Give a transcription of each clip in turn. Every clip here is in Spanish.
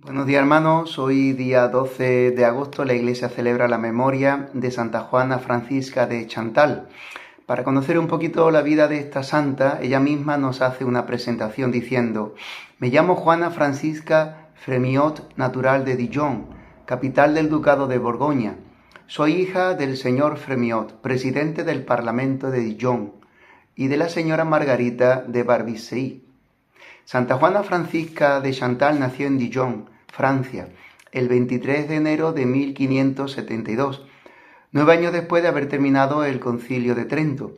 Buenos días, hermanos. Hoy, día 12 de agosto, la Iglesia celebra la memoria de Santa Juana Francisca de Chantal. Para conocer un poquito la vida de esta santa, ella misma nos hace una presentación diciendo: me llamo Juana Francisca Fremiot, natural de Dijon, capital del Ducado de Borgoña. Soy hija del señor Fremiot, presidente del Parlamento de Dijon, y de la señora Margarita de Barbicey. Santa Juana Francisca de Chantal nació en Dijon, Francia, el 23 de enero de 1572, 9 años después de haber terminado el Concilio de Trento.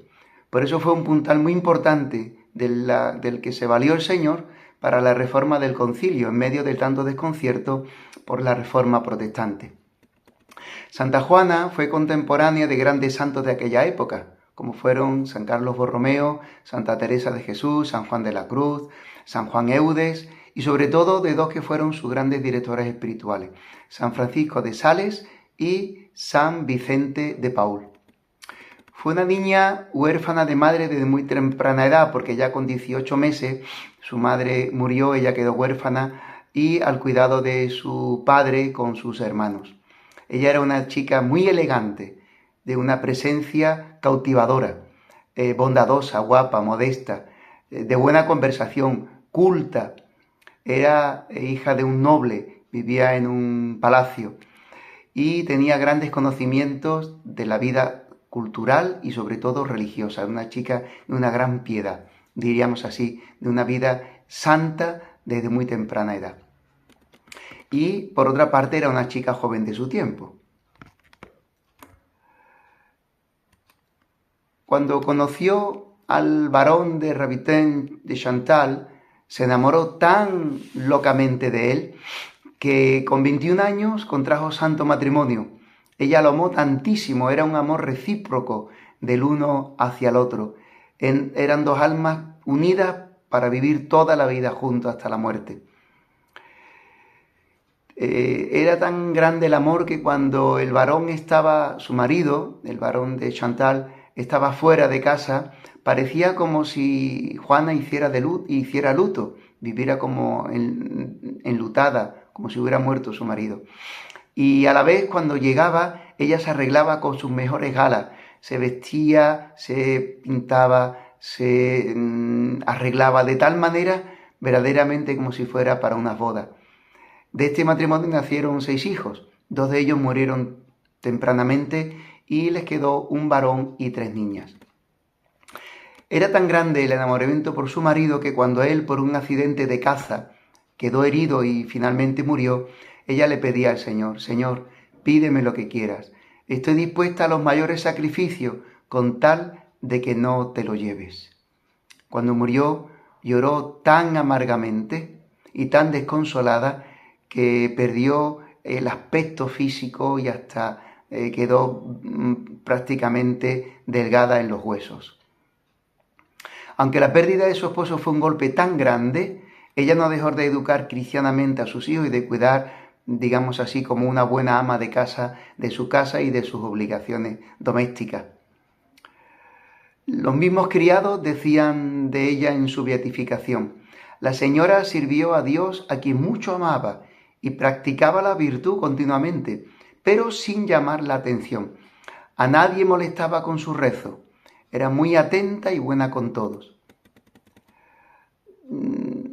Por eso fue un puntal muy importante del que se valió el Señor para la reforma del concilio, en medio de tanto desconcierto por la reforma protestante. Santa Juana fue contemporánea de grandes santos de aquella época, como fueron San Carlos Borromeo, Santa Teresa de Jesús, San Juan de la Cruz, San Juan Eudes, y sobre todo de dos que fueron sus grandes directores espirituales, San Francisco de Sales y San Vicente de Paul. Fue una niña huérfana de madre desde muy temprana edad, porque ya con 18 meses su madre murió, ella quedó huérfana y al cuidado de su padre con sus hermanos. Ella era una chica muy elegante, de una presencia cautivadora, bondadosa, guapa, modesta, de buena conversación, culta. Era hija de un noble, vivía en un palacio y tenía grandes conocimientos de la vida cultural y sobre todo religiosa. Una chica de una gran piedad, diríamos así, de una vida santa desde muy temprana edad. Y por otra parte era una chica joven de su tiempo. Cuando conoció al barón de Rabitain de Chantal, se enamoró tan locamente de él que con 21 años contrajo santo matrimonio. Ella lo amó tantísimo, era un amor recíproco del uno hacia el otro. Eran dos almas unidas para vivir toda la vida juntos hasta la muerte. Era tan grande el amor que cuando el varón estaba, su marido, el varón de Chantal, estaba fuera de casa, parecía como si Juana hiciera luto, viviera como enlutada, como si hubiera muerto su marido. Y a la vez, cuando llegaba, ella se arreglaba con sus mejores galas, se vestía, se pintaba, se arreglaba de tal manera, verdaderamente como si fuera para una boda. De este matrimonio nacieron 6 hijos, 2 de ellos murieron tempranamente y les quedó un varón y 3 niñas. Era tan grande el enamoramiento por su marido que cuando él, por un accidente de caza, quedó herido y finalmente murió, ella le pedía al Señor: Señor, pídeme lo que quieras, estoy dispuesta a los mayores sacrificios con tal de que no te lo lleves. Cuando murió, lloró tan amargamente y tan desconsolada que perdió el aspecto físico y hasta quedó prácticamente delgada en los huesos. Aunque la pérdida de su esposo fue un golpe tan grande, ella no dejó de educar cristianamente a sus hijos y de cuidar, digamos así, como una buena ama de casa, de su casa y de sus obligaciones domésticas. Los mismos criados decían de ella en su beatificación: la señora sirvió a Dios, a quien mucho amaba, y practicaba la virtud continuamente, pero sin llamar la atención. A nadie molestaba con su rezo. Era muy atenta y buena con todos.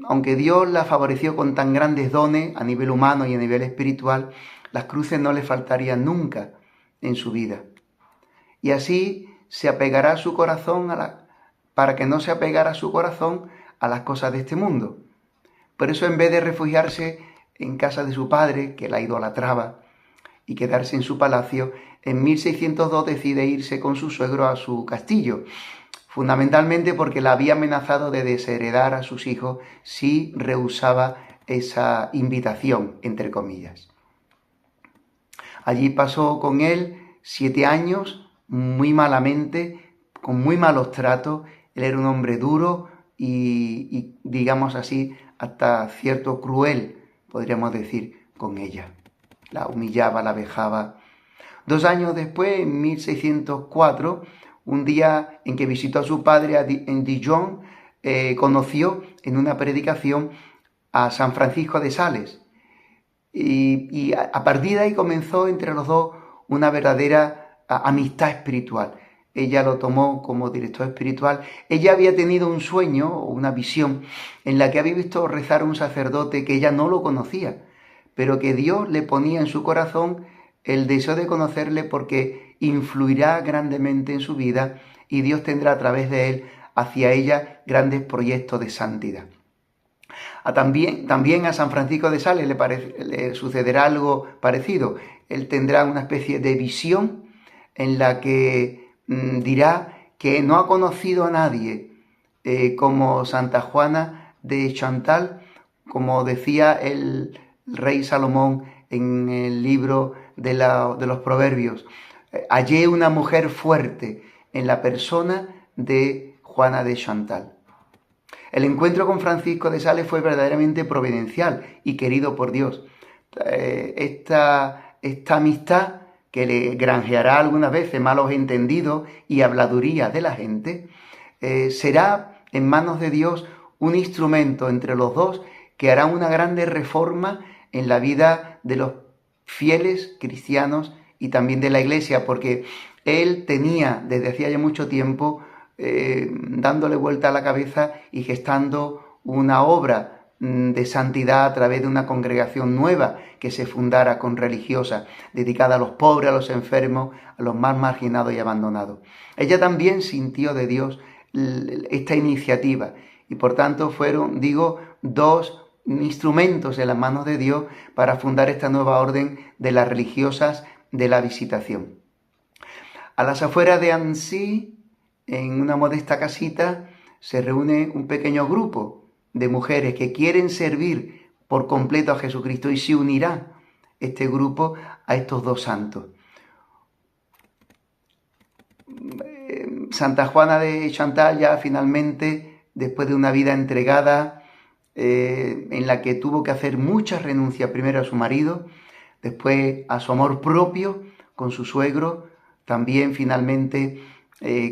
Aunque Dios la favoreció con tan grandes dones a nivel humano y a nivel espiritual, las cruces no le faltarían nunca en su vida. Y así se apegará su corazón para que no se apegara su corazón a las cosas de este mundo. Por eso, en vez de refugiarse en casa de su padre, que la idolatraba, y quedarse en su palacio, en 1602 decide irse con su suegro a su castillo, fundamentalmente porque la había amenazado de desheredar a sus hijos si rehusaba esa invitación, entre comillas. Allí pasó con él 7 años, muy malamente, con muy malos tratos. Él era un hombre duro y digamos así, hasta cierto cruel, podríamos decir, con ella. La humillaba, la vejaba. 2 años después, en 1604, un día en que visitó a su padre en Dijon, conoció en una predicación a San Francisco de Sales. y a partir de ahí comenzó entre los dos una verdadera amistad espiritual. Ella lo tomó como director espiritual. Ella había tenido un sueño o una visión en la que había visto rezar a un sacerdote que ella no lo conocía, pero que Dios le ponía en su corazón el deseo de conocerle porque influirá grandemente en su vida y Dios tendrá a través de él hacia ella grandes proyectos de santidad. También a San Francisco de Sales le sucederá algo parecido. Él tendrá una especie de visión en la que dirá que no ha conocido a nadie como Santa Juana de Chantal, como decía el rey Salomón en el libro de los Proverbios. Hallé una mujer fuerte en la persona de Juana de Chantal. El encuentro con Francisco de Sales fue verdaderamente providencial y querido por Dios. Esta amistad que le granjeará algunas veces malos entendidos y habladurías de la gente, será en manos de Dios un instrumento entre los dos que hará una grande reforma en la vida de los fieles cristianos y también de la Iglesia, porque él tenía desde hacía ya mucho tiempo dándole vuelta a la cabeza y gestando una obra de santidad a través de una congregación nueva que se fundara con religiosas, dedicada a los pobres, a los enfermos, a los más marginados y abandonados. Ella también sintió de Dios esta iniciativa y por tanto fueron, dos instrumentos en las manos de Dios para fundar esta nueva orden de las religiosas de la Visitación. A las afueras de Annecy, en una modesta casita, se reúne un pequeño grupo de mujeres que quieren servir por completo a Jesucristo y se unirá este grupo a estos dos santos. Santa Juana de Chantal ya finalmente, después de una vida entregada, en la que tuvo que hacer muchas renuncias, primero a su marido, después a su amor propio con su suegro, también finalmente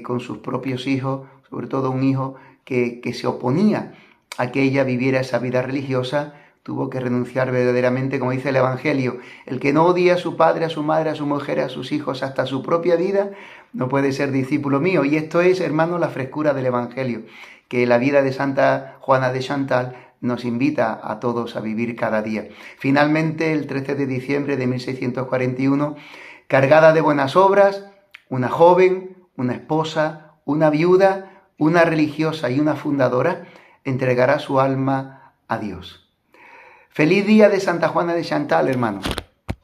con sus propios hijos, sobre todo un hijo que se oponía a que ella viviera esa vida religiosa, tuvo que renunciar verdaderamente, como dice el Evangelio. El que no odia a su padre, a su madre, a su mujer, a sus hijos, hasta su propia vida, no puede ser discípulo mío. Y esto es, hermanos, la frescura del Evangelio, que la vida de Santa Juana de Chantal nos invita a todos a vivir cada día. Finalmente, el 13 de diciembre de 1641, cargada de buenas obras, una joven, una esposa, una viuda, una religiosa y una fundadora, entregará su alma a Dios. Feliz día de Santa Juana de Chantal, hermanos.